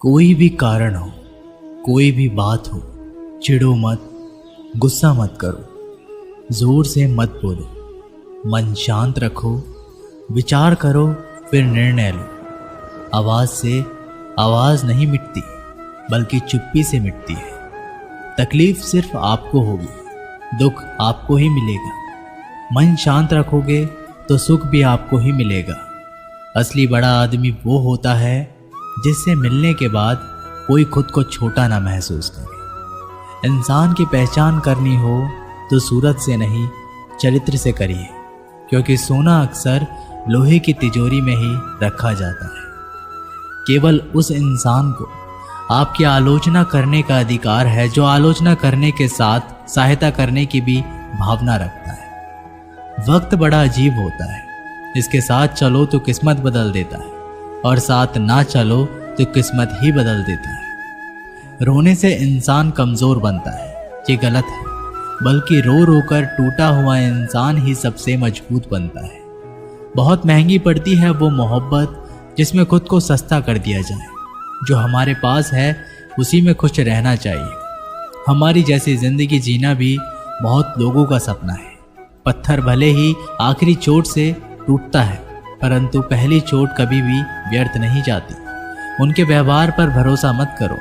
कोई भी कारण हो, कोई भी बात हो, चिढ़ो मत, गुस्सा मत करो, जोर से मत बोलो, मन शांत रखो, विचार करो, फिर निर्णय लो। आवाज से आवाज नहीं मिटती, बल्कि चुप्पी से मिटती है। तकलीफ सिर्फ आपको होगी, दुख आपको ही मिलेगा। मन शांत रखोगे तो सुख भी आपको ही मिलेगा। असली बड़ा आदमी वो होता है जिससे मिलने के बाद कोई खुद को छोटा ना महसूस करे। इंसान की पहचान करनी हो तो सूरत से नहीं, चरित्र से करिए, क्योंकि सोना अक्सर लोहे की तिजोरी में ही रखा जाता है। केवल उस इंसान को आपकी आलोचना करने का अधिकार है जो आलोचना करने के साथ सहायता करने की भी भावना रखता है। वक्त बड़ा अजीब होता है, इसके साथ चलो तो किस्मत बदल देता है, और साथ ना चलो तो किस्मत ही बदल देता है। रोने से इंसान कमजोर बनता है, ये गलत है, बल्कि रो रो कर टूटा हुआ इंसान ही सबसे मजबूत बनता है। बहुत महंगी पड़ती है वो मोहब्बत जिसमें खुद को सस्ता कर दिया जाए। जो हमारे पास है उसी में खुश रहना चाहिए। हमारी जैसी जिंदगी जीना भी बहुत लोगों का सपना है। पत्थर भले ही आखिरी चोट से टूटता है, परंतु पहली चोट कभी भी व्यर्थ नहीं जाती। उनके व्यवहार पर भरोसा मत करो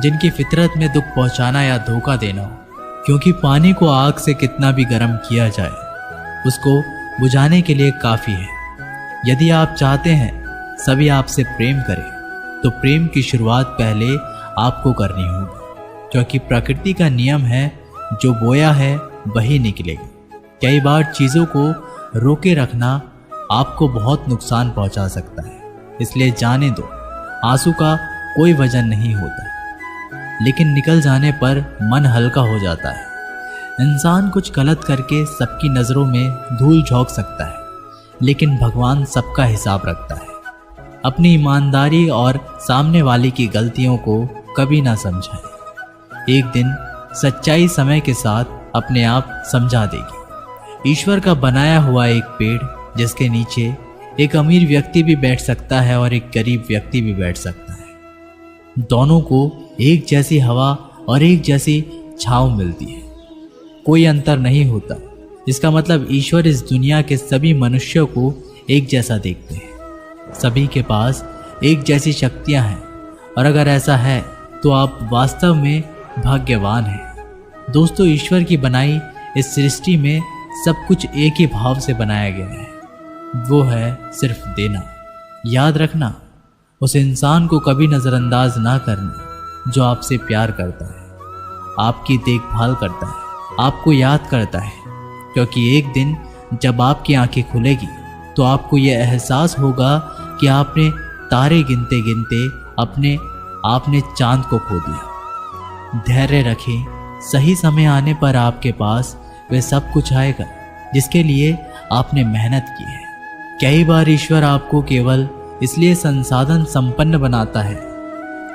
जिनकी फितरत में दुख पहुंचाना या धोखा देना हो, क्योंकि पानी को आग से कितना भी गर्म किया जाए उसको बुझाने के लिए काफ़ी है। यदि आप चाहते हैं सभी आपसे प्रेम करें तो प्रेम की शुरुआत पहले आपको करनी होगी, क्योंकि प्रकृति का नियम है जो बोया है वही निकलेगा। कई बार चीज़ों को रोके रखना आपको बहुत नुकसान पहुंचा सकता है, इसलिए जाने दो। आंसू का कोई वजन नहीं होता, लेकिन निकल जाने पर मन हल्का हो जाता है। इंसान कुछ गलत करके सबकी नज़रों में धूल झोंक सकता है, लेकिन भगवान सबका हिसाब रखता है। अपनी ईमानदारी और सामने वाले की गलतियों को कभी ना समझाएं। एक दिन सच्चाई समय के साथ अपने आप समझा देगी। ईश्वर का बनाया हुआ एक पेड़ जिसके नीचे एक अमीर व्यक्ति भी बैठ सकता है और एक गरीब व्यक्ति भी बैठ सकता है। दोनों को एक जैसी हवा और एक जैसी छांव मिलती है, कोई अंतर नहीं होता। इसका मतलब ईश्वर इस दुनिया के सभी मनुष्यों को एक जैसा देखते हैं। सभी के पास एक जैसी शक्तियां हैं, और अगर ऐसा है तो आप वास्तव में भाग्यवान हैं। दोस्तों, ईश्वर की बनाई इस सृष्टि में सब कुछ एक ही भाव से बनाया गया है, वो है सिर्फ देना। याद रखना, उस इंसान को कभी नज़रअंदाज ना करना जो आपसे प्यार करता है, आपकी देखभाल करता है, आपको याद करता है, क्योंकि एक दिन जब आपकी आंखें खुलेगी तो आपको यह एहसास होगा कि आपने तारे गिनते गिनते आपने चांद को खो दिया। धैर्य रखें, सही समय आने पर आपके पास वह सब कुछ आएगा जिसके लिए आपने मेहनत की है। कई बार ईश्वर आपको केवल इसलिए संसाधन संपन्न बनाता है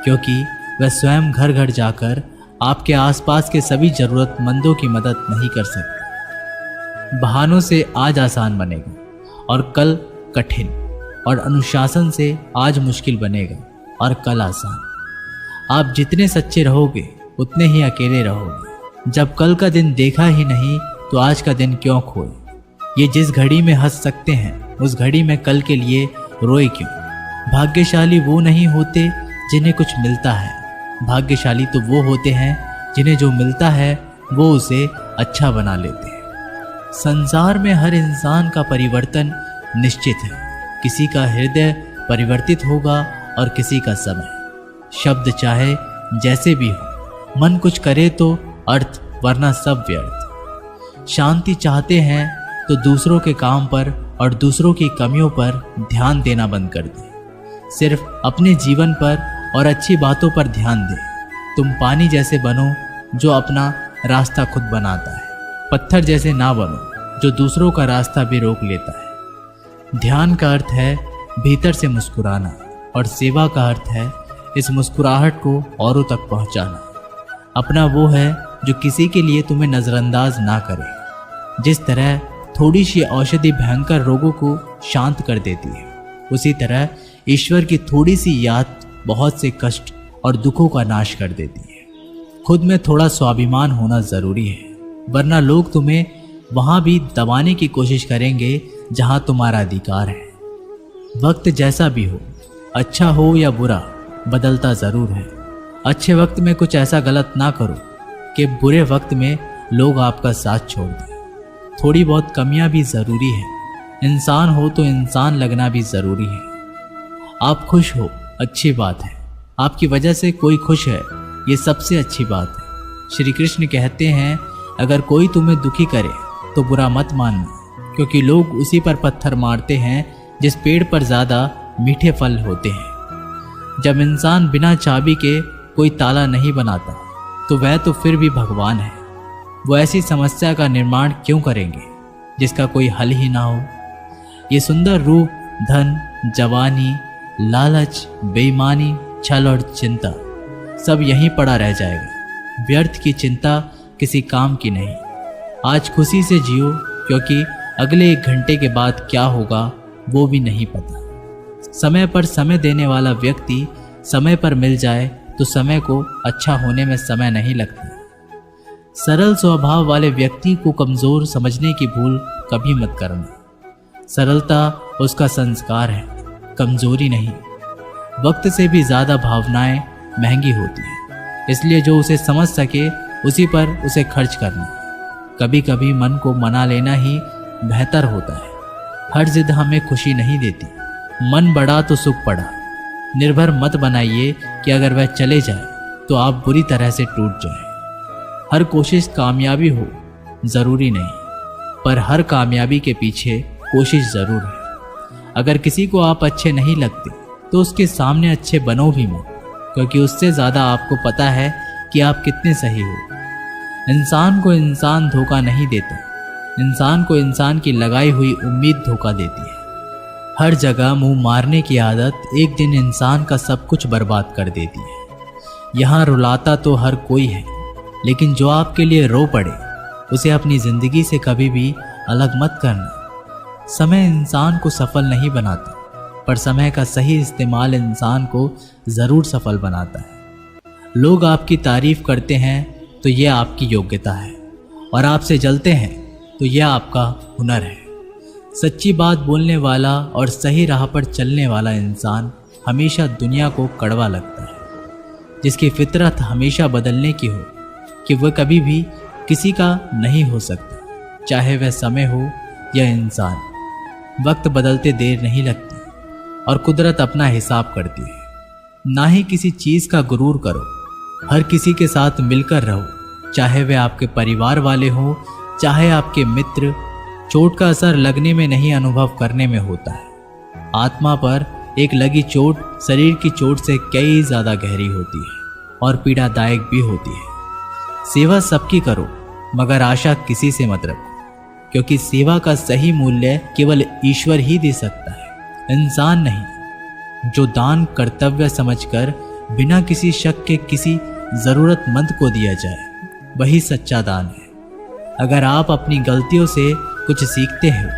क्योंकि वह स्वयं घर घर जाकर आपके आसपास के सभी जरूरतमंदों की मदद नहीं कर सकता। बहानों से आज आसान बनेगा और कल कठिन, और अनुशासन से आज मुश्किल बनेगा और कल आसान। आप जितने सच्चे रहोगे उतने ही अकेले रहोगे। जब कल का दिन देखा ही नहीं तो आज का दिन क्यों खोए। ये जिस घड़ी में हंस सकते हैं उस घड़ी में कल के लिए रोए क्यों। भाग्यशाली वो नहीं होते जिन्हें कुछ मिलता है, भाग्यशाली तो वो होते हैं जिन्हें जो मिलता है वो उसे अच्छा बना लेते हैं। संसार में हर इंसान का परिवर्तन निश्चित है। किसी का हृदय परिवर्तित होगा और किसी का समय। शब्द चाहे जैसे भी हो, मन कुछ करे तो अर्थ, वरना सब व्यर्थ। शांति चाहते हैं तो दूसरों के काम पर और दूसरों की कमियों पर ध्यान देना बंद कर दें। सिर्फ अपने जीवन पर और अच्छी बातों पर ध्यान दें। तुम पानी जैसे बनो जो अपना रास्ता खुद बनाता है, पत्थर जैसे ना बनो जो दूसरों का रास्ता भी रोक लेता है। ध्यान का अर्थ है भीतर से मुस्कुराना, और सेवा का अर्थ है इस मुस्कुराहट को औरों तक पहुंचाना। अपना वो है जो किसी के लिए तुम्हें नज़रअंदाज ना करे। जिस तरह थोड़ी सी औषधि भयंकर रोगों को शांत कर देती है, उसी तरह ईश्वर की थोड़ी सी याद बहुत से कष्ट और दुखों का नाश कर देती है। खुद में थोड़ा स्वाभिमान होना जरूरी है, वरना लोग तुम्हें वहां भी दबाने की कोशिश करेंगे जहां तुम्हारा अधिकार है। वक्त जैसा भी हो, अच्छा हो या बुरा, बदलता जरूर है। अच्छे वक्त में कुछ ऐसा गलत ना करो कि बुरे वक्त में लोग आपका साथ छोड़ दें। थोड़ी बहुत कमियां भी जरूरी है। इंसान हो तो इंसान लगना भी जरूरी है। आप खुश हो, अच्छी बात है। आपकी वजह से कोई खुश है, ये सबसे अच्छी बात है। श्री कृष्ण कहते हैं, अगर कोई तुम्हें दुखी करे तो बुरा मत मानना, क्योंकि लोग उसी पर पत्थर मारते हैं जिस पेड़ पर ज़्यादा मीठे फल होते हैं। जब इंसान बिना चाबी के कोई ताला नहीं बनाता तो वह तो फिर भी भगवान है। वो ऐसी समस्या का निर्माण क्यों करेंगे जिसका कोई हल ही ना हो। ये सुंदर रूप, धन, जवानी, लालच, बेईमानी, छल और चिंता सब यहीं पड़ा रह जाएगा। व्यर्थ की चिंता किसी काम की नहीं। आज खुशी से जियो, क्योंकि अगले 1 घंटे के बाद क्या होगा वो भी नहीं पता। समय पर समय देने वाला व्यक्ति समय पर मिल जाए तो समय को अच्छा होने में समय नहीं लगता। सरल स्वभाव वाले व्यक्ति को कमजोर समझने की भूल कभी मत करना। सरलता उसका संस्कार है, कमजोरी नहीं। वक्त से भी ज्यादा भावनाएं महंगी होती हैं, इसलिए जो उसे समझ सके उसी पर उसे खर्च करना। कभी कभी मन को मना लेना ही बेहतर होता है। हर जिद हमें खुशी नहीं देती। मन बढ़ा तो सुख पड़ा। निर्भर मत बनाइए कि अगर वह चले जाए तो आप बुरी तरह से टूट जाए। हर कोशिश कामयाबी हो जरूरी नहीं, पर हर कामयाबी के पीछे कोशिश जरूर है। अगर किसी को आप अच्छे नहीं लगते तो उसके सामने अच्छे बनो भी मत, क्योंकि उससे ज़्यादा आपको पता है कि आप कितने सही हो। इंसान को इंसान धोखा नहीं देता, इंसान को इंसान की लगाई हुई उम्मीद धोखा देती है। हर जगह मुंह मारने की आदत एक दिन इंसान का सब कुछ बर्बाद कर देती है। यहाँ रुलाता तो हर कोई है, लेकिन जो आपके लिए रो पड़े उसे अपनी जिंदगी से कभी भी अलग मत करना। समय इंसान को सफल नहीं बनाता, पर समय का सही इस्तेमाल इंसान को जरूर सफल बनाता है। लोग आपकी तारीफ करते हैं तो यह आपकी योग्यता है, और आपसे जलते हैं तो यह आपका हुनर है। सच्ची बात बोलने वाला और सही राह पर चलने वाला इंसान हमेशा दुनिया को कड़वा लगता है। जिसकी फितरत हमेशा बदलने की हो कि वह कभी भी किसी का नहीं हो सकता, चाहे वह समय हो या इंसान। वक्त बदलते देर नहीं लगती और कुदरत अपना हिसाब करती है। ना ही किसी चीज़ का गुरूर करो। हर किसी के साथ मिलकर रहो, चाहे वे आपके परिवार वाले हों, चाहे आपके मित्र। चोट का असर लगने में नहीं, अनुभव करने में होता है। आत्मा पर एक लगी चोट शरीर की चोट से कई ज़्यादा गहरी होती है और पीड़ादायक भी होती है। सेवा सबकी करो, मगर आशा किसी से मत रखो, क्योंकि सेवा का सही मूल्य केवल ईश्वर ही दे सकता है, इंसान नहीं। जो दान कर्तव्य समझकर बिना किसी शक के किसी ज़रूरतमंद को दिया जाए, वही सच्चा दान है। अगर आप अपनी गलतियों से कुछ सीखते हो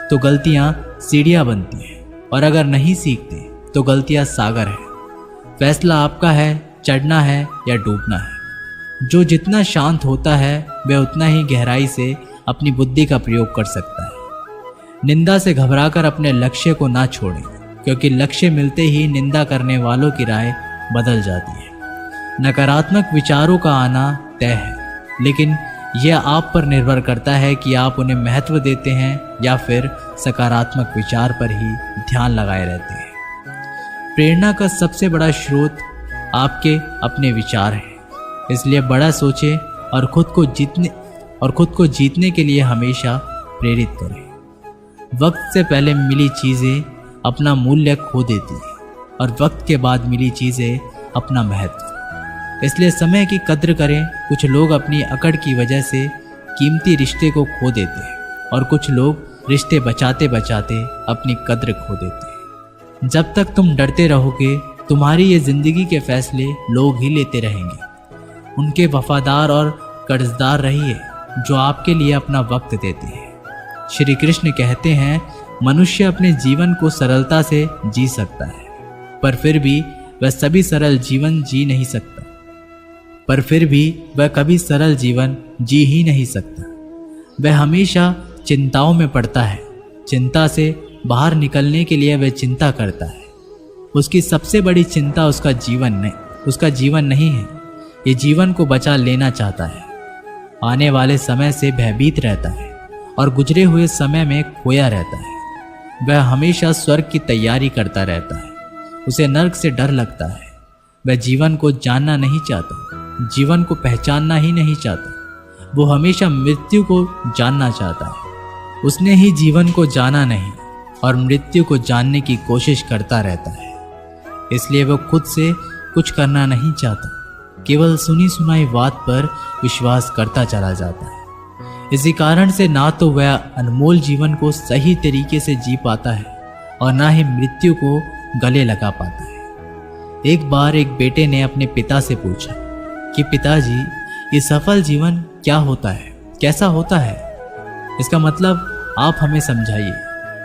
तो गलतियां सीढ़ियां बनती हैं, और अगर नहीं सीखते तो गलतियां सागर है। फैसला आपका है, चढ़ना है या डूबना है। जो जितना शांत होता है वह उतना ही गहराई से अपनी बुद्धि का प्रयोग कर सकता है। निंदा से घबराकर अपने लक्ष्य को ना छोड़ें, क्योंकि लक्ष्य मिलते ही निंदा करने वालों की राय बदल जाती है। नकारात्मक विचारों का आना तय है, लेकिन यह आप पर निर्भर करता है कि आप उन्हें महत्व देते हैं या फिर सकारात्मक विचार पर ही ध्यान लगाए रहते हैं। प्रेरणा का सबसे बड़ा स्रोत आपके अपने विचार हैं, इसलिए बड़ा सोचें और खुद को जीतने के लिए हमेशा प्रेरित करें। वक्त से पहले मिली चीज़ें अपना मूल्य खो देती हैं, और वक्त के बाद मिली चीज़ें अपना महत्व। इसलिए समय की कद्र करें। कुछ लोग अपनी अकड़ की वजह से कीमती रिश्ते को खो देते हैं, और कुछ लोग रिश्ते बचाते बचाते अपनी कद्र खो देते हैं। जब तक तुम डरते रहोगे, तुम्हारी ये जिंदगी के फैसले लोग ही लेते रहेंगे। उनके वफादार और कर्जदार रहिए जो आपके लिए अपना वक्त देते हैं। श्री कृष्ण कहते हैं, मनुष्य अपने जीवन को सरलता से जी सकता है, पर फिर भी वह सभी सरल जीवन जी नहीं सकता, पर फिर भी वह कभी सरल जीवन जी ही नहीं सकता। वह हमेशा चिंताओं में पड़ता है। चिंता से बाहर निकलने के लिए वह चिंता करता है। उसकी सबसे बड़ी चिंता उसका जीवन नहीं है। ये जीवन को बचा लेना चाहता है। आने वाले समय से भयभीत रहता है और गुजरे हुए समय में खोया रहता है। वह हमेशा स्वर्ग की तैयारी करता रहता है। उसे नर्क से डर लगता है। वह जीवन को जानना नहीं चाहता, जीवन को पहचानना ही नहीं चाहता। वो हमेशा मृत्यु को जानना चाहता है। उसने ही जीवन को जाना नहीं और मृत्यु को जानने की कोशिश करता रहता है। इसलिए वो खुद से कुछ करना नहीं चाहता, केवल सुनी सुनाई बात पर विश्वास करता चला जाता है। इसी कारण से ना तो वह अनमोल जीवन को सही तरीके से जी पाता है और ना ही मृत्यु को गले लगा पाता है। एक बार एक बेटे ने अपने पिता से पूछा कि पिताजी, ये सफल जीवन क्या होता है, कैसा होता है? इसका मतलब आप हमें समझाइए।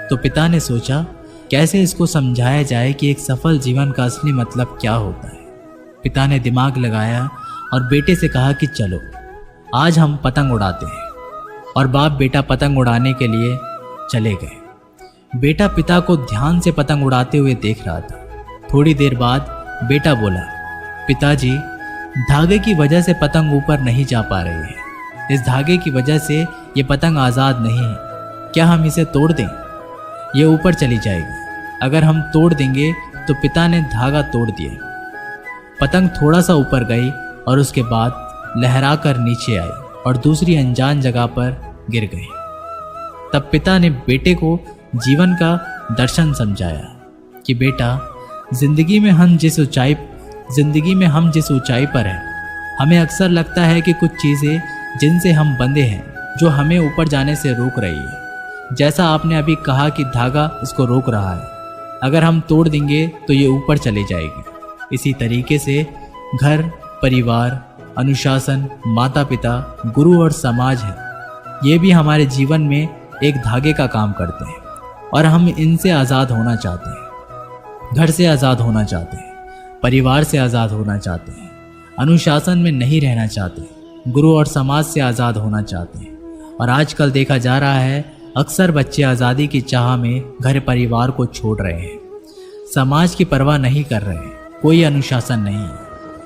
तो पिता ने सोचा कैसे इसको समझाया जाए कि एक सफल जीवन का असली मतलब क्या होता है। पिता ने दिमाग लगाया और बेटे से कहा कि चलो आज हम पतंग उड़ाते हैं। और बाप बेटा पतंग उड़ाने के लिए चले गए। बेटा पिता को ध्यान से पतंग उड़ाते हुए देख रहा था। थोड़ी देर बाद बेटा बोला, पिताजी, धागे की वजह से पतंग ऊपर नहीं जा पा रही है। इस धागे की वजह से ये पतंग आज़ाद नहीं है। क्या हम इसे तोड़ दें? ये ऊपर चली जाएगी। अगर हम तोड़ देंगे तो पिता ने धागा तोड़ दिया। पतंग थोड़ा सा ऊपर गई और उसके बाद लहरा कर नीचे आई और दूसरी अनजान जगह पर गिर गई। तब पिता ने बेटे को जीवन का दर्शन समझाया कि बेटा, जिंदगी में हम जिस ऊंचाई पर हैं, हमें अक्सर लगता है कि कुछ चीज़ें जिनसे हम बंधे हैं जो हमें ऊपर जाने से रोक रही है। जैसा आपने अभी कहा कि धागा इसको रोक रहा है, अगर हम तोड़ देंगे तो ये ऊपर चली जाएगी। इसी तरीके से घर, परिवार, अनुशासन, माता पिता, गुरु और समाज है, ये भी हमारे जीवन में एक धागे का काम करते हैं और हम इनसे आज़ाद होना चाहते हैं। घर से आज़ाद होना चाहते हैं, परिवार से आज़ाद होना चाहते हैं, अनुशासन में नहीं रहना चाहते, गुरु और समाज से आज़ाद होना चाहते हैं। और आजकल देखा जा रहा है अक्सर बच्चे आज़ादी की चाह में घर परिवार को छोड़ रहे हैं, समाज की परवाह नहीं कर रहे हैं, कोई अनुशासन नहीं है।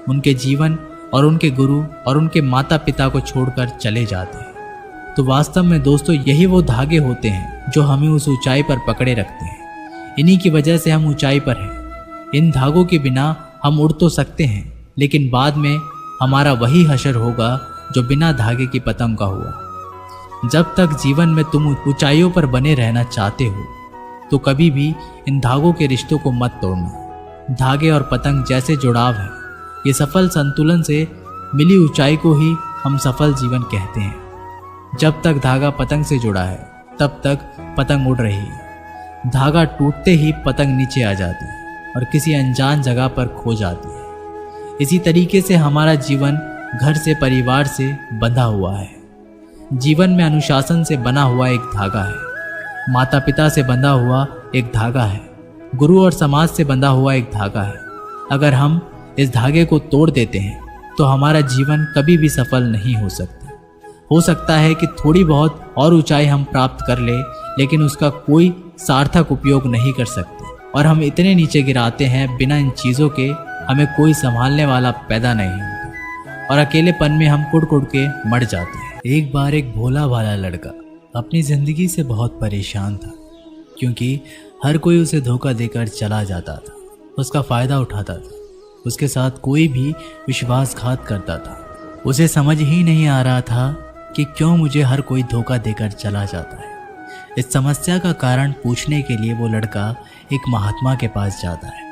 उनके जीवन और उनके गुरु और उनके माता पिता को छोड़कर चले जाते हैं। तो वास्तव में दोस्तों, यही वो धागे होते हैं जो हमें उस ऊंचाई पर पकड़े रखते हैं। इन्हीं की वजह से हम ऊंचाई पर हैं। इन धागों के बिना हम उड़ तो सकते हैं, लेकिन बाद में हमारा वही हशर होगा जो बिना धागे की पतंग का हुआ। जब तक जीवन में तुम ऊंचाइयों पर बने रहना चाहते हो तो कभी भी इन धागों के रिश्तों को मत तोड़ना। धागे और पतंग जैसे जुड़ाव है, ये सफल संतुलन से मिली ऊंचाई को ही हम सफल जीवन कहते हैं। जब तक धागा पतंग से जुड़ा है तब तक पतंग उड़ रही है। धागा टूटते ही पतंग नीचे आ जाती है और किसी अनजान जगह पर खो जाती है। इसी तरीके से हमारा जीवन घर से, परिवार से बंधा हुआ है। जीवन में अनुशासन से बना हुआ एक धागा है, माता पिता से बंधा हुआ एक धागा है, गुरु और समाज से बंधा हुआ एक धागा है। अगर हम इस धागे को तोड़ देते हैं तो हमारा जीवन कभी भी सफल नहीं हो सकता। हो सकता है कि थोड़ी बहुत और ऊंचाई हम प्राप्त कर ले, लेकिन उसका कोई सार्थक उपयोग नहीं कर सकते और हम इतने नीचे गिराते हैं, बिना इन चीज़ों के हमें कोई संभालने वाला पैदा नहीं होता और अकेलेपन में हम कुड़ कुड़ के मर जाते हैं। एक बार एक भोला भाला लड़का अपनी ज़िंदगी से बहुत परेशान था, क्योंकि हर कोई उसे धोखा देकर चला जाता था, उसका फ़ायदा उठाता था, उसके साथ कोई भी विश्वासघात करता था। उसे समझ ही नहीं आ रहा था कि क्यों मुझे हर कोई धोखा देकर चला जाता है। इस समस्या का कारण पूछने के लिए वो लड़का एक महात्मा के पास जाता है।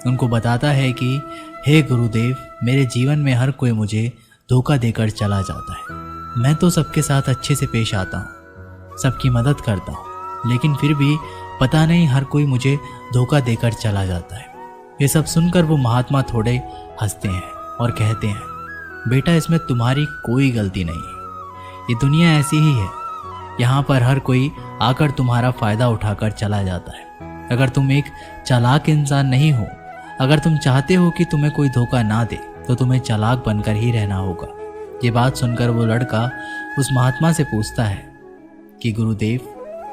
उनको बताता है कि हे गुरुदेव, मेरे जीवन में हर कोई मुझे धोखा देकर चला जाता है। मैं तो सबके साथ अच्छे से पेश आता हूँ, सबकी मदद करता हूँ, लेकिन फिर भी पता नहीं हर कोई मुझे धोखा देकर चला जाता है। ये सब सुनकर वो महात्मा थोड़े हंसते हैं और कहते हैं, बेटा, इसमें तुम्हारी कोई गलती नहीं है। ये दुनिया ऐसी ही है, यहाँ पर हर कोई आकर तुम्हारा फ़ायदा उठाकर चला जाता है। अगर तुम एक चालाक इंसान नहीं हो, अगर तुम चाहते हो कि तुम्हें कोई धोखा ना दे तो तुम्हें चालाक बनकर ही रहना होगा। ये बात सुनकर वो लड़का उस महात्मा से पूछता है कि गुरुदेव,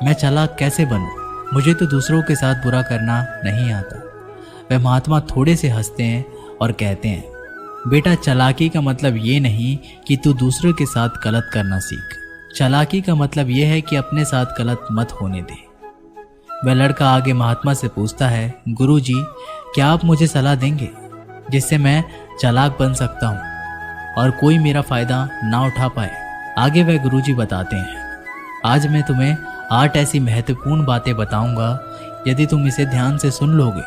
मैं चालाक कैसे बनूं? मुझे तो दूसरों के साथ बुरा करना नहीं आता। वह महात्मा थोड़े से हंसते हैं और कहते हैं, बेटा, चालाकी का मतलब ये नहीं कि तू दूसरों के साथ गलत करना सीख। चालाकी का मतलब यह है कि अपने साथ गलत मत होने दे। वह लड़का आगे महात्मा से पूछता है, गुरुजी, क्या आप मुझे सलाह देंगे जिससे मैं चालाक बन सकता हूँ और कोई मेरा फायदा ना उठा पाए? आगे वह गुरुजी बताते हैं, आज मैं तुम्हें 8 ऐसी महत्वपूर्ण बातें बताऊंगा। यदि तुम इसे ध्यान से सुन लोगे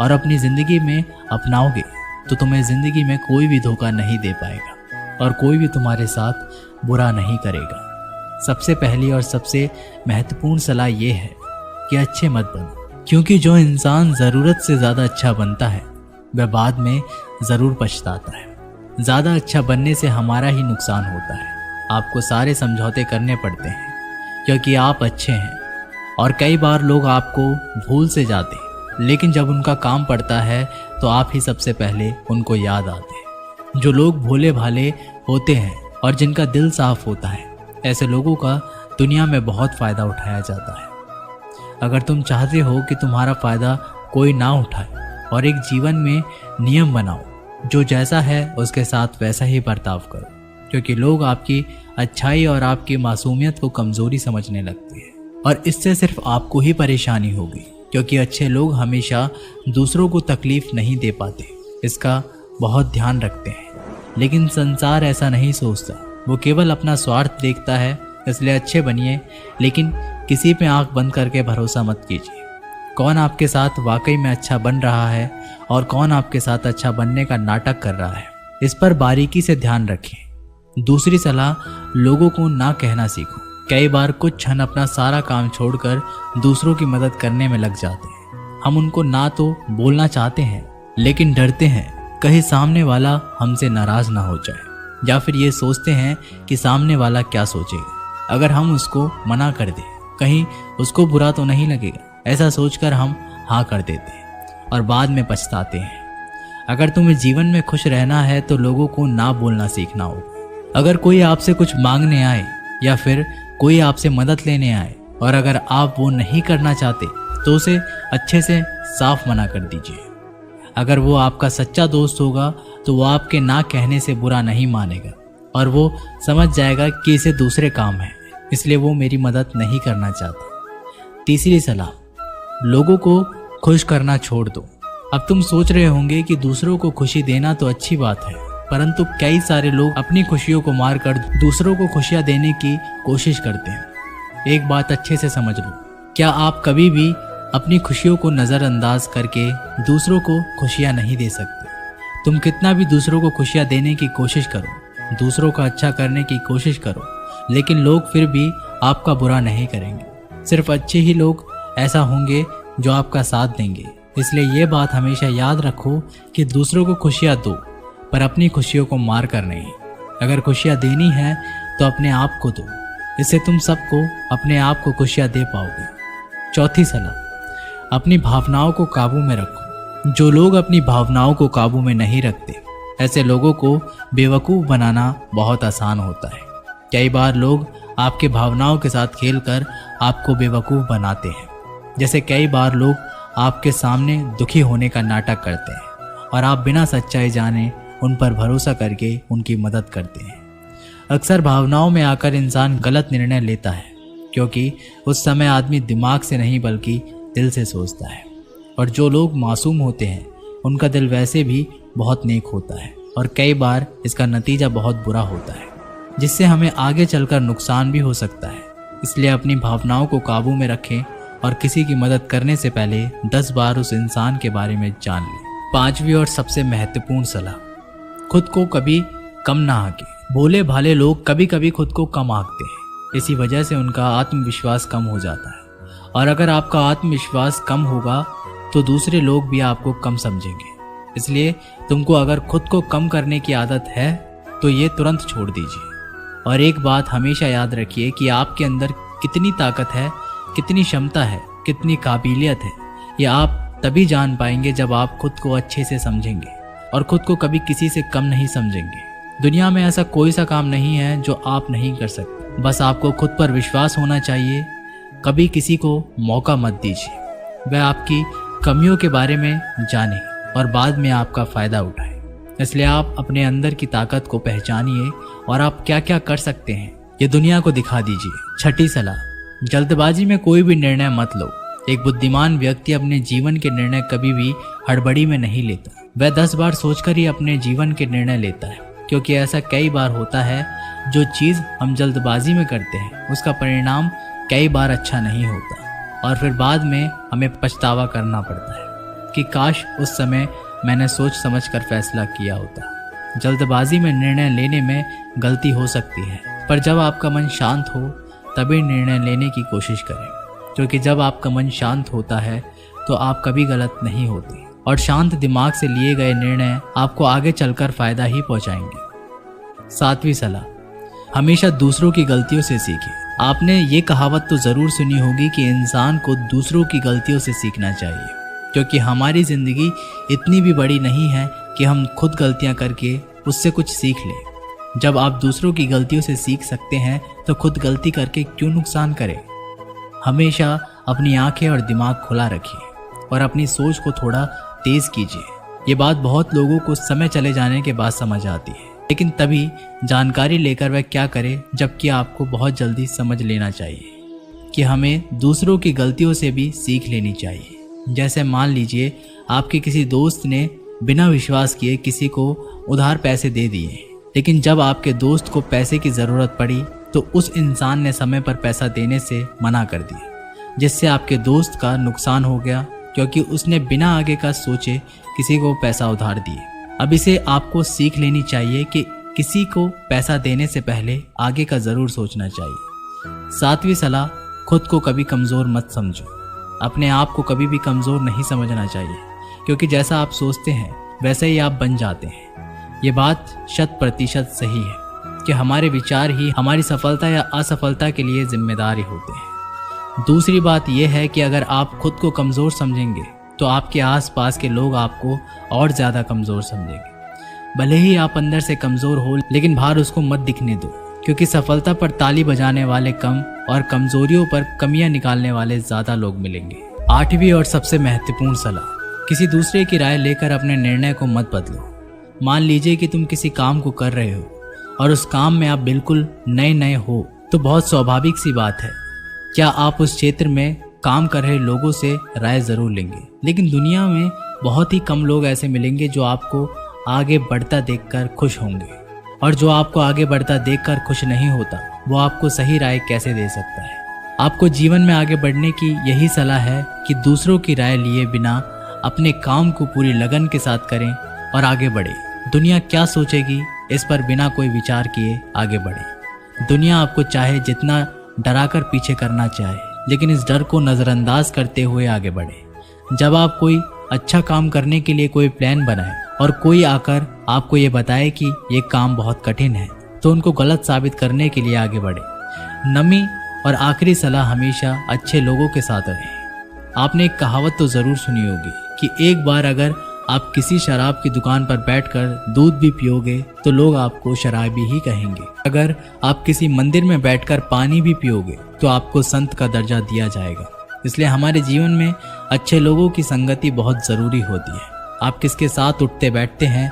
और अपनी ज़िंदगी में अपनाओगे तो तुम्हें ज़िंदगी में कोई भी धोखा नहीं दे पाएगा और कोई भी तुम्हारे साथ बुरा नहीं करेगा। सबसे पहली और सबसे महत्वपूर्ण सलाह ये है कि अच्छे मत बनो, क्योंकि जो इंसान ज़रूरत से ज़्यादा अच्छा बनता है वह बाद में ज़रूर पछताता है। ज़्यादा अच्छा बनने से हमारा ही नुकसान होता है। आपको सारे समझौते करने पड़ते हैं क्योंकि आप अच्छे हैं, और कई बार लोग आपको भूल से जाते हैं, लेकिन जब उनका काम पड़ता है तो आप ही सबसे पहले उनको याद आते हैं। जो लोग भोले भाले होते हैं और जिनका दिल साफ होता है, ऐसे लोगों का दुनिया में बहुत फ़ायदा उठाया जाता है। अगर तुम चाहते हो कि तुम्हारा फ़ायदा कोई ना उठाए और एक जीवन में नियम बनाओ, जो जैसा है उसके साथ वैसा ही बर्ताव करो, क्योंकि लोग आपकी अच्छाई और आपकी मासूमियत को कमज़ोरी समझने लगते हैं और इससे सिर्फ आपको ही परेशानी होगी, क्योंकि अच्छे लोग हमेशा दूसरों को तकलीफ़ नहीं दे पाते। इसका बहुत ध्यान रखते हैं, लेकिन संसार ऐसा नहीं सोचता। वो केवल अपना स्वार्थ देखता है। इसलिए अच्छे बनिए, लेकिन किसी पे आंख बंद करके भरोसा मत कीजिए। कौन आपके साथ वाकई में अच्छा बन रहा है और कौन आपके साथ अच्छा बनने का नाटक कर रहा है, इस पर बारीकी से ध्यान रखें। दूसरी सलाह, लोगों को ना कहना सीखो। कई बार कुछ क्षण अपना सारा काम छोड़कर दूसरों की मदद करने में लग जाते हैं। हम उनको ना तो बोलना चाहते हैं, लेकिन डरते हैं कहीं सामने वाला हमसे नाराज ना हो जाए, या फिर ये सोचते हैं कि सामने वाला क्या सोचेगा अगर हम उसको मना कर दें, कहीं उसको बुरा तो नहीं लगेगा। ऐसा सोचकर हम हाँ कर देते हैं और बाद में पछताते हैं। अगर तुम्हें जीवन में खुश रहना है तो लोगों को ना बोलना सीखना होगा। अगर कोई आपसे कुछ मांगने आए या फिर कोई आपसे मदद लेने आए और अगर आप वो नहीं करना चाहते तो उसे अच्छे से साफ मना कर दीजिए। अगर वो आपका सच्चा दोस्त होगा तो वो आपके ना कहने से बुरा नहीं मानेगा और वो समझ जाएगा कि इसे दूसरे काम है, इसलिए वो मेरी मदद नहीं करना चाहता। तीसरी सलाह, लोगों को खुश करना छोड़ दो। अब तुम सोच रहे होंगे कि दूसरों को खुशी देना तो अच्छी बात है, परंतु कई सारे लोग अपनी खुशियों को मारकर दूसरों को खुशियां देने की कोशिश करते हैं। एक बात अच्छे से समझ लो, क्या आप कभी भी अपनी खुशियों को नज़रअंदाज करके दूसरों को खुशियां नहीं दे सकते। तुम कितना भी दूसरों को खुशियां देने की कोशिश करो, दूसरों का अच्छा करने की कोशिश करो, लेकिन लोग फिर भी आपका बुरा नहीं करेंगे। सिर्फ अच्छे ही लोग ऐसा होंगे जो आपका साथ देंगे। इसलिए ये बात हमेशा याद रखो कि दूसरों को खुशियां दो, पर अपनी खुशियों को मार कर नहीं। अगर खुशियां देनी है तो अपने आप को दो, इससे तुम सबको अपने आप को खुशियां दे पाओगे। चौथी सलाह, अपनी भावनाओं को काबू में रखो। जो लोग अपनी भावनाओं को काबू में नहीं रखते, ऐसे लोगों को बेवकूफ़ बनाना बहुत आसान होता है। कई बार लोग आपके भावनाओं के साथ खेलकर आपको बेवकूफ़ बनाते हैं। जैसे कई बार लोग आपके सामने दुखी होने का नाटक करते हैं और आप बिना सच्चाई जाने उन पर भरोसा करके उनकी मदद करते हैं। अक्सर भावनाओं में आकर इंसान गलत निर्णय लेता है, क्योंकि उस समय आदमी दिमाग से नहीं बल्कि दिल से सोचता है। और जो लोग मासूम होते हैं उनका दिल वैसे भी बहुत नेक होता है और कई बार इसका नतीजा बहुत बुरा होता है, जिससे हमें आगे चलकर नुकसान भी हो सकता है। इसलिए अपनी भावनाओं को काबू में रखें और किसी की मदद करने से पहले 10 बार उस इंसान के बारे में जान लें। पांचवी और सबसे महत्वपूर्ण सलाह, खुद को कभी कम ना आंके। भोले भाले लोग कभी कभी खुद को कम आंकते हैं, इसी वजह से उनका आत्मविश्वास कम हो जाता है। और अगर आपका आत्मविश्वास कम होगा तो दूसरे लोग भी आपको कम समझेंगे। इसलिए तुमको अगर खुद को कम करने की आदत है तो ये तुरंत छोड़ दीजिए। और एक बात हमेशा याद रखिए कि आपके अंदर कितनी ताकत है, कितनी क्षमता है, कितनी काबिलियत है, यह आप तभी जान पाएंगे जब आप खुद को अच्छे से समझेंगे और खुद को कभी किसी से कम नहीं समझेंगे। दुनिया में ऐसा कोई सा काम नहीं है जो आप नहीं कर सकते, बस आपको खुद पर विश्वास होना चाहिए। कभी किसी को मौका मत दीजिए वह आपकी कमियों के बारे में जाने और बाद में आपका फ़ायदा उठाए। इसलिए आप अपने अंदर की ताकत को पहचानिए और आप क्या क्या कर सकते हैं ये दुनिया को दिखा दीजिए। छठी सलाह, जल्दबाजी में कोई भी निर्णय मत लो। एक बुद्धिमान व्यक्ति अपने जीवन के निर्णय कभी भी हड़बड़ी में नहीं लेता। वह 10 बार सोचकर ही अपने जीवन के निर्णय लेता है, क्योंकि ऐसा कई बार होता है जो चीज़ हम जल्दबाजी में करते हैं उसका परिणाम कई बार अच्छा नहीं होता और फिर बाद में हमें पछतावा करना पड़ता है कि काश उस समय मैंने सोच समझकर फैसला किया होता। जल्दबाजी में निर्णय लेने में गलती हो सकती है, पर जब आपका मन शांत हो तभी निर्णय लेने की कोशिश करें, क्योंकि जब आपका मन शांत होता है तो आप कभी गलत नहीं होते और शांत दिमाग से लिए गए निर्णय आपको आगे चलकर फायदा ही पहुंचाएंगे। 7वीं सलाह, हमेशा दूसरों की गलतियों से सीखें। आपने ये कहावत तो ज़रूर सुनी होगी कि इंसान को दूसरों की गलतियों से सीखना चाहिए, क्योंकि हमारी ज़िंदगी इतनी भी बड़ी नहीं है कि हम खुद गलतियां करके उससे कुछ सीख लें। जब आप दूसरों की गलतियों से सीख सकते हैं तो खुद गलती करके क्यों नुकसान करें। हमेशा अपनी आंखें और दिमाग खुला रखिए और अपनी सोच को थोड़ा तेज़ कीजिए। ये बात बहुत लोगों को समय चले जाने के बाद समझ आती है, लेकिन तभी जानकारी लेकर वह क्या करे, जबकि आपको बहुत जल्दी समझ लेना चाहिए कि हमें दूसरों की गलतियों से भी सीख लेनी चाहिए। जैसे मान लीजिए आपके किसी दोस्त ने बिना विश्वास किए किसी को उधार पैसे दे दिए, लेकिन जब आपके दोस्त को पैसे की ज़रूरत पड़ी तो उस इंसान ने समय पर पैसा देने से मना कर दिया, जिससे आपके दोस्त का नुकसान हो गया, क्योंकि उसने बिना आगे का सोचे किसी को पैसा उधार दिए। अब इसे आपको सीख लेनी चाहिए कि किसी को पैसा देने से पहले आगे का ज़रूर सोचना चाहिए। 7वीं सलाह, खुद को कभी कमज़ोर मत समझो। अपने आप को कभी भी कमज़ोर नहीं समझना चाहिए, क्योंकि जैसा आप सोचते हैं वैसे ही आप बन जाते हैं। ये बात 100% सही है कि हमारे विचार ही हमारी सफलता या असफलता के लिए जिम्मेदार होते हैं। दूसरी बात यह है कि अगर आप खुद को कमज़ोर समझेंगे तो आपके आसपास के लोग आपको और ज़्यादा कमज़ोर समझेंगे। भले ही आप अंदर से कमज़ोर हो, लेकिन बाहर उसको मत दिखने दो, क्योंकि सफलता पर ताली बजाने वाले कम और कमज़ोरियों पर कमियां निकालने वाले ज़्यादा लोग मिलेंगे। 8वीं और सबसे महत्वपूर्ण सलाह, किसी दूसरे की राय लेकर अपने निर्णय को मत बदलो। मान लीजिए कि तुम किसी काम को कर रहे हो और उस काम में आप बिल्कुल नए हो, तो बहुत स्वाभाविक सी बात है क्या आप उस क्षेत्र में काम कर रहे लोगों से राय ज़रूर लेंगे। लेकिन दुनिया में बहुत ही कम लोग ऐसे मिलेंगे जो आपको आगे बढ़ता देखकर खुश होंगे, और जो आपको आगे बढ़ता देखकर खुश नहीं होता वो आपको सही राय कैसे दे सकता है। आपको जीवन में आगे बढ़ने की यही सलाह है कि दूसरों की राय लिए बिना अपने काम को पूरी लगन के साथ करें और आगे बढ़े। दुनिया क्या सोचेगी इस पर बिना कोई विचार किए आगे बढ़े। दुनिया आपको चाहे जितना डराकर पीछे करना चाहे, लेकिन इस डर को नज़रअंदाज करते हुए आगे बढ़े। जब आप कोई अच्छा काम करने के लिए कोई प्लान बनाएं और कोई आकर आपको ये बताए कि ये काम बहुत कठिन है, तो उनको गलत साबित करने के लिए आगे बढ़े। नवी और आखिरी सलाह, हमेशा अच्छे लोगों के साथ रहें। आपने एक कहावत तो ज़रूर सुनी होगी कि एक बार अगर आप किसी शराब की दुकान पर बैठकर दूध भी पियोगे तो लोग आपको शराबी ही कहेंगे। अगर आप किसी मंदिर में बैठकर पानी भी पियोगे तो आपको संत का दर्जा दिया जाएगा। इसलिए हमारे जीवन में अच्छे लोगों की संगति बहुत ज़रूरी होती है। आप किसके साथ उठते बैठते हैं,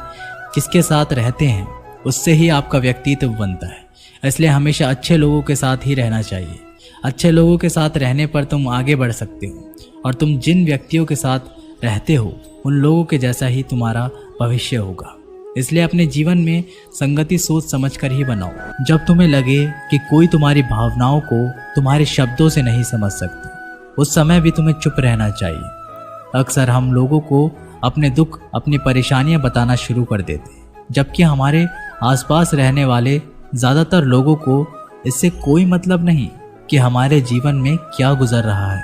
किसके साथ रहते हैं, उससे ही आपका व्यक्तित्व बनता है। इसलिए हमेशा अच्छे लोगों के साथ ही रहना चाहिए। अच्छे लोगों के साथ रहने पर तुम आगे बढ़ सकते हो, और तुम जिन व्यक्तियों के साथ रहते हो उन लोगों के जैसा ही तुम्हारा भविष्य होगा। इसलिए अपने जीवन में संगति सोच समझकर ही बनाओ। जब तुम्हें लगे कि कोई तुम्हारी भावनाओं को तुम्हारे शब्दों से नहीं समझ सकता, उस समय भी तुम्हें चुप रहना चाहिए। अक्सर हम लोगों को अपने दुख, अपनी परेशानियां बताना शुरू कर देते, जबकि हमारे आसपास रहने वाले ज़्यादातर लोगों को इससे कोई मतलब नहीं कि हमारे जीवन में क्या गुजर रहा है।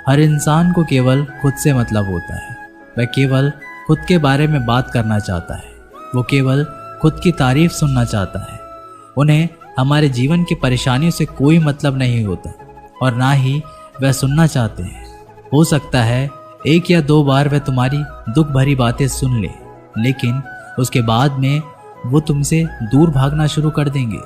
हर इंसान को केवल खुद से मतलब होता है। वह केवल खुद के बारे में बात करना चाहता है। वो केवल खुद की तारीफ सुनना चाहता है। उन्हें हमारे जीवन की परेशानियों से कोई मतलब नहीं होता, और ना ही वह सुनना चाहते हैं। हो सकता है 1 या 2 बार वह तुम्हारी दुख भरी बातें सुन ले, लेकिन उसके बाद में वो तुमसे दूर भागना शुरू कर देंगे,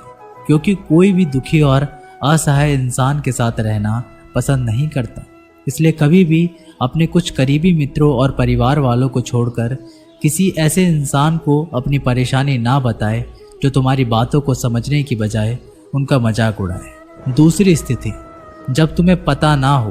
क्योंकि कोई भी दुखी और असहाय इंसान के साथ रहना पसंद नहीं करता। इसलिए कभी भी अपने कुछ करीबी मित्रों और परिवार वालों को छोड़कर किसी ऐसे इंसान को अपनी परेशानी ना बताए जो तुम्हारी बातों को समझने की बजाय उनका मजाक उड़ाए। दूसरी स्थिति, जब तुम्हें पता ना हो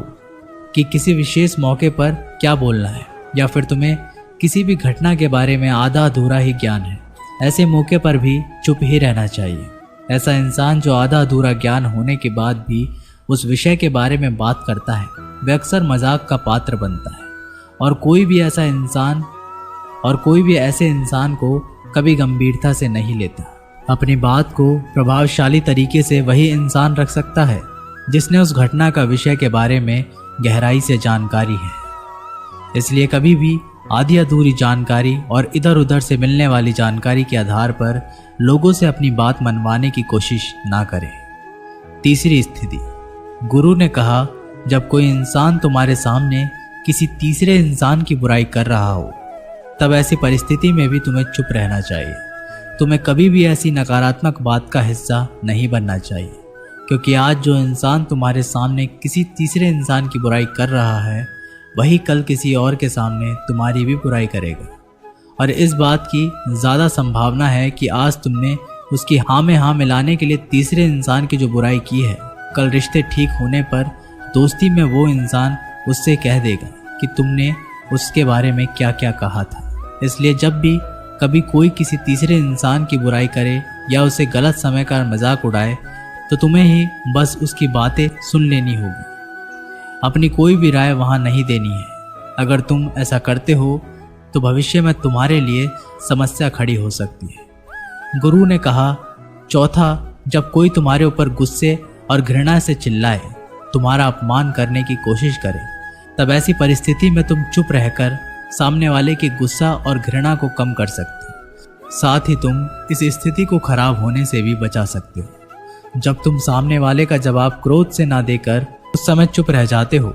कि किसी विशेष मौके पर क्या बोलना है, या फिर तुम्हें किसी भी घटना के बारे में आधा अधूरा ही ज्ञान है, ऐसे मौके पर भी चुप ही रहना चाहिए। ऐसा इंसान जो आधा अधूरा ज्ञान होने के बाद भी उस विषय के बारे में बात करता है, वह अक्सर मजाक का पात्र बनता है, और कोई भी ऐसे इंसान को कभी गंभीरता से नहीं लेता। अपनी बात को प्रभावशाली तरीके से वही इंसान रख सकता है जिसने उस घटना का विषय के बारे में गहराई से जानकारी है। इसलिए कभी भी आधी अधूरी जानकारी और इधर उधर से मिलने वाली जानकारी के आधार पर लोगों से अपनी बात मनवाने की कोशिश ना करें। तीसरी स्थिति, गुरु ने कहा, जब कोई इंसान तुम्हारे सामने किसी तीसरे इंसान की बुराई कर रहा हो, तब ऐसी परिस्थिति में भी तुम्हें चुप रहना चाहिए। तुम्हें कभी भी ऐसी नकारात्मक बात का हिस्सा नहीं बनना चाहिए, क्योंकि आज जो इंसान तुम्हारे सामने किसी तीसरे इंसान की बुराई कर रहा है, वही कल किसी और के सामने तुम्हारी भी बुराई करेगा। और इस बात की ज़्यादा संभावना है कि आज तुमने उसकी हाँ में हाँ मिलाने के लिए तीसरे इंसान की जो बुराई की है, कल रिश्ते ठीक होने पर दोस्ती में वो इंसान उससे कह देगा कि तुमने उसके बारे में क्या क्या कहा था। इसलिए जब भी कभी कोई किसी तीसरे इंसान की बुराई करे या उसे गलत समय का मजाक उड़ाए, तो तुम्हें ही बस उसकी बातें सुन लेनी होगी, अपनी कोई भी राय वहाँ नहीं देनी है। अगर तुम ऐसा करते हो तो भविष्य में तुम्हारे लिए समस्या खड़ी हो सकती है। गुरु ने कहा, चौथा, जब कोई तुम्हारे ऊपर गुस्से और घृणा से चिल्लाए, तुम्हारा अपमान करने की कोशिश करे, तब ऐसी परिस्थिति में तुम चुप रहकर सामने वाले के गुस्सा और घृणा को कम कर सकते हो। साथ ही तुम इस स्थिति को खराब होने से भी बचा सकते हो जब तुम सामने वाले का जवाब क्रोध से ना देकर उस समय चुप रह जाते हो।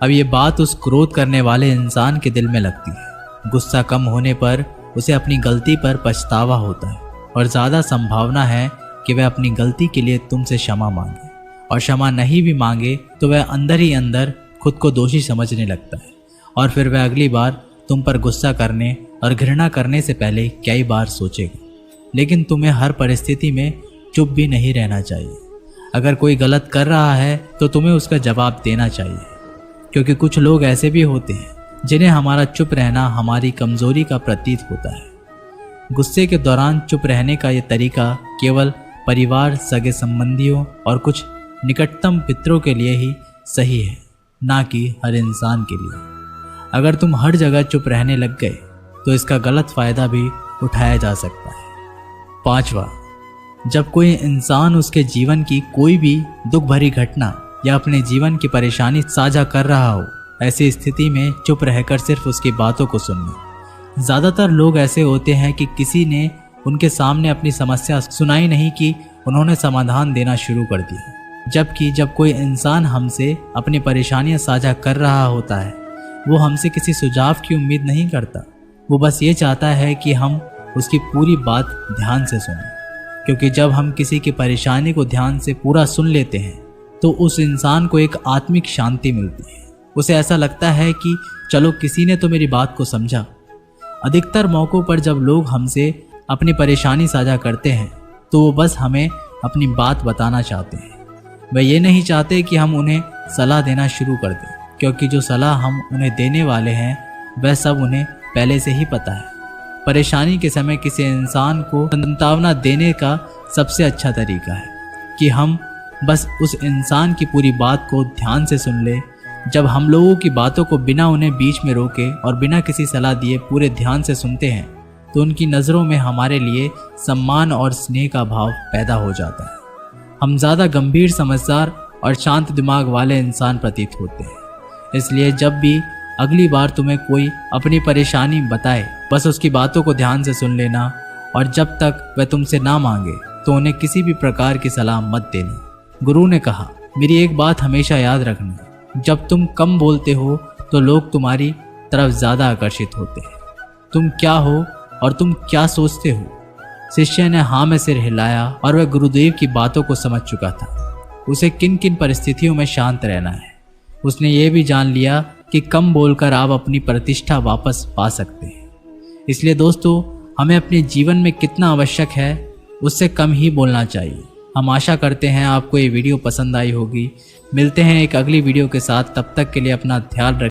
अब ये बात उस क्रोध करने वाले इंसान के दिल में लगती है। गुस्सा कम होने पर उसे अपनी गलती पर पछतावा होता है, और ज़्यादा संभावना है कि वह अपनी गलती के लिए तुमसे क्षमा मांगे, और क्षमा नहीं भी मांगे तो वह अंदर ही अंदर खुद को दोषी समझने लगता है, और फिर वह अगली बार तुम पर गुस्सा करने और घृणा करने से पहले कई बार सोचेगा। लेकिन तुम्हें हर परिस्थिति में चुप भी नहीं रहना चाहिए। अगर कोई गलत कर रहा है तो तुम्हें उसका जवाब देना चाहिए, क्योंकि कुछ लोग ऐसे भी होते हैं जिन्हें हमारा चुप रहना हमारी कमजोरी का प्रतीत होता है। गुस्से के दौरान चुप रहने का ये तरीका केवल परिवार, सगे संबंधियों और कुछ निकटतम पितरों के लिए ही सही है, ना कि हर इंसान के लिए। अगर तुम हर जगह चुप रहने लग गए तो इसका गलत फायदा भी उठाया जा सकता है। पांचवा, जब कोई इंसान उसके जीवन की कोई भी दुख भरी घटना या अपने जीवन की परेशानी साझा कर रहा हो, ऐसी स्थिति में चुप रहकर सिर्फ उसकी बातों को सुनना। ज़्यादातर लोग ऐसे होते हैं कि किसी ने उनके सामने अपनी समस्या सुनाई नहीं कि उन्होंने समाधान देना शुरू कर दिया। जबकि जब कोई इंसान हमसे अपनी परेशानियां साझा कर रहा होता है, वो हमसे किसी सुझाव की उम्मीद नहीं करता। वो बस ये चाहता है कि हम उसकी पूरी बात ध्यान से सुनें, क्योंकि जब हम किसी की परेशानी को ध्यान से पूरा सुन लेते हैं तो उस इंसान को एक आत्मिक शांति मिलती है। उसे ऐसा लगता है कि चलो किसी ने तो मेरी बात को समझा। अधिकतर मौक़ों पर जब लोग हमसे अपनी परेशानी साझा करते हैं तो वो बस हमें अपनी बात बताना चाहते हैं। वे ये नहीं चाहते कि हम उन्हें सलाह देना शुरू कर दें, क्योंकि जो सलाह हम उन्हें देने वाले हैं वह सब उन्हें पहले से ही पता है। परेशानी के समय किसी इंसान को सांत्वना देने का सबसे अच्छा तरीका है कि हम बस उस इंसान की पूरी बात को ध्यान से सुन ले। जब हम लोगों की बातों को बिना उन्हें बीच में रोके और बिना किसी सलाह दिए पूरे ध्यान से सुनते हैं तो उनकी नज़रों में हमारे लिए सम्मान और स्नेह का भाव पैदा हो जाता है। हम ज़्यादा गंभीर, समझदार और शांत दिमाग वाले इंसान प्रतीत होते हैं। इसलिए जब भी अगली बार तुम्हें कोई अपनी परेशानी बताए, बस उसकी बातों को ध्यान से सुन लेना, और जब तक वह तुमसे ना मांगे तो उन्हें किसी भी प्रकार की सलाह मत देना। गुरु ने कहा, मेरी एक बात हमेशा याद रखना, जब तुम कम बोलते हो तो लोग तुम्हारी तरफ ज़्यादा आकर्षित होते हैं। तुम क्या हो और तुम क्या सोचते हो? शिष्य ने हाँ में सिर हिलाया और वह गुरुदेव की बातों को समझ चुका था। उसे किन किन परिस्थितियों में शांत रहना है। उसने ये भी जान लिया कि कम बोलकर आप अपनी प्रतिष्ठा वापस पा सकते हैं। इसलिए दोस्तों, हमें अपने जीवन में कितना आवश्यक है उससे कम ही बोलना चाहिए। हम आशा करते हैं आपको ये वीडियो पसंद आई होगी। मिलते हैं एक अगली वीडियो के साथ, तब तक के लिए अपना ध्यान रखें।